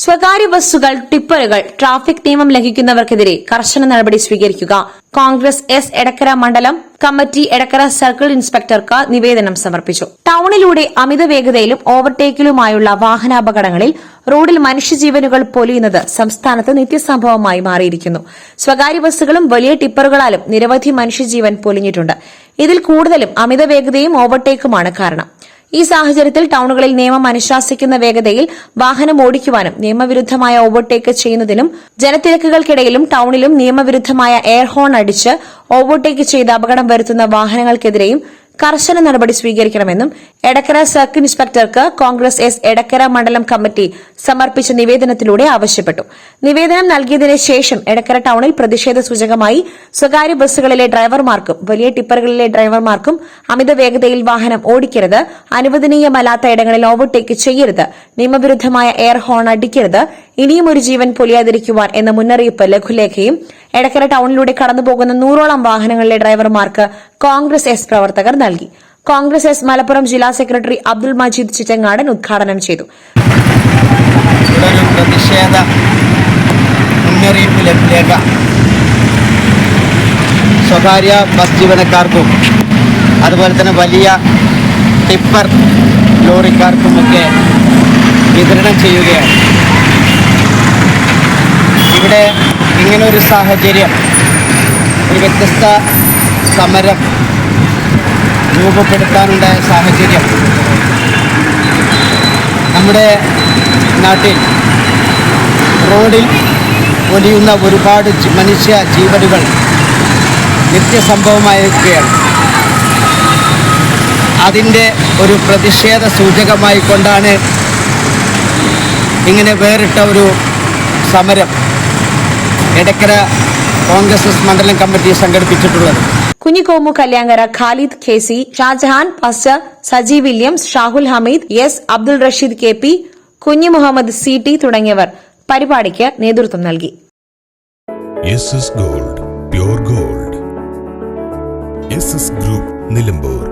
സ്വകാര്യ ബസ്സുകൾ, ടിപ്പറുകൾ, ട്രാഫിക് നിയമം ലംഘിക്കുന്നവർക്കെതിരെ കർശന നടപടി സ്വീകരിക്കുക. കോൺഗ്രസ് എസ് എടക്കര മണ്ഡലം കമ്മിറ്റി എടക്കര സർക്കിൾ ഇൻസ്പെക്ടർക്ക് നിവേദനം സമർപ്പിച്ചു. ടൌണിലൂടെ അമിത വേഗതയിലും ഓവർടേക്കിലുമായുള്ള വാഹനാപകടങ്ങളിൽ റോഡിൽ മനുഷ്യജീവനുകൾ പൊലിയുന്നത് സംസ്ഥാനത്ത് നിത്യസംഭവമായി മാറിയിരിക്കുന്നു. സ്വകാര്യ ബസ്സുകളും വലിയ ടിപ്പറുകളാലും നിരവധി മനുഷ്യജീവൻ പൊലിഞ്ഞിട്ടുണ്ട്. ഇതിൽ കൂടുതലും അമിത വേഗതയും ഓവർടേക്കുമാണ് കാരണം. ഈ സാഹചര്യത്തിൽ ടൌണുകളിൽ നിയമം അനുശാസിക്കുന്ന വേഗതയിൽ വാഹനം ഓടിക്കുവാനും നിയമവിരുദ്ധമായ ഓവർടേക്ക് ചെയ്യുന്നതിനും ജനത്തിരക്കുകൾക്കിടയിലും ടൌണിലും നിയമവിരുദ്ധമായ എയർ ഹോൺ അടിച്ച് ഓവർടേക്ക് ചെയ്ത് അപകടം വരുത്തുന്ന വാഹനങ്ങൾക്കെതിരെയും കർശന നടപടി സ്വീകരിക്കണമെന്നും എടക്കര സർക്കിൾ ഇൻസ്പെക്ടർക്ക് കോൺഗ്രസ് എസ് എടക്കര മണ്ഡലം കമ്മിറ്റി സമർപ്പിച്ച നിവേദനത്തിലൂടെ ആവശ്യപ്പെട്ടു. നിവേദനം നൽകിയതിനു ശേഷം എടക്കര ടൌണിൽ പ്രതിഷേധ സൂചകമായി സ്വകാര്യ ബസ്സുകളിലെ ഡ്രൈവർമാർക്കും വലിയ ടിപ്പറുകളിലെ ഡ്രൈവർമാർക്കും അമിത വേഗതയിൽ വാഹനം ഓടിക്കരുത്, അനുവദനീയമല്ലാത്ത ഇടങ്ങളിൽ ഓവർടേക്ക് ചെയ്യരുത്, നിയമവിരുദ്ധമായ എയർ ഹോൺ അടിക്കരുത്, ഇനിയും ഒരു ജീവൻ പൊലിയാതിരിക്കുവാൻ എന്ന മുന്നറിയിപ്പ് ലഘുലേഖയും എടക്കര ടൌണിലൂടെ കടന്നുപോകുന്ന 100ഓളം വാഹനങ്ങളിലെ ഡ്രൈവർമാർക്ക് കോൺഗ്രസ് എസ് പ്രവർത്തകർ നൽകി. കോൺഗ്രസ് എസ് മലപ്പുറം ജില്ലാ സെക്രട്ടറി അബ്ദുൾ മജീദ് ചിറ്റങ്ങാടൻ ഉദ്ഘാടനം ചെയ്തു. പ്രതിഷേധ മുന്നറിയിപ്പ് ലഘുലേഖ സ്വകാര്യ ബസ് ജീവനക്കാർക്കും അതുപോലെ തന്നെ വലിയ ടിപ്പർ ലോറിക്കാർക്കുമൊക്കെ വിതരണം ചെയ്യുകയാണ്. ഇവിടെ ഇങ്ങനൊരു സാഹചര്യം, ഒരു വ്യത്യസ്ത സമരം രൂപപ്പെടുത്താനുണ്ടായ സാഹചര്യം നമ്മുടെ നാട്ടിൽ റോഡിൽ പൊലിയുന്ന ഒരുപാട് മനുഷ്യ ജീവനുകൾ നിത്യസംഭവമായിരിക്കുകയാണ്. അതിൻ്റെ ഒരു പ്രതിഷേധ സൂചകമായി കൊണ്ടാണ് ഇങ്ങനെ വേറിട്ട ഒരു സമരം എടക്കര കോൺഗ്രസ് മണ്ഡലം കമ്മിറ്റി സംഘടിപ്പിച്ചിട്ടുള്ളത്. Kunhikomu Kalyankara, Khalid Khesi, Shajahan, pastor Saji Williams, Shahul Hameed, S Abdul Rasheed, K P Kunhi Muhammad, C T തുടങ്ങിയവർ പരിപാടിക്ക് നേതൃത്വം നൽകി. Gold, pure gold. Group Nilambur.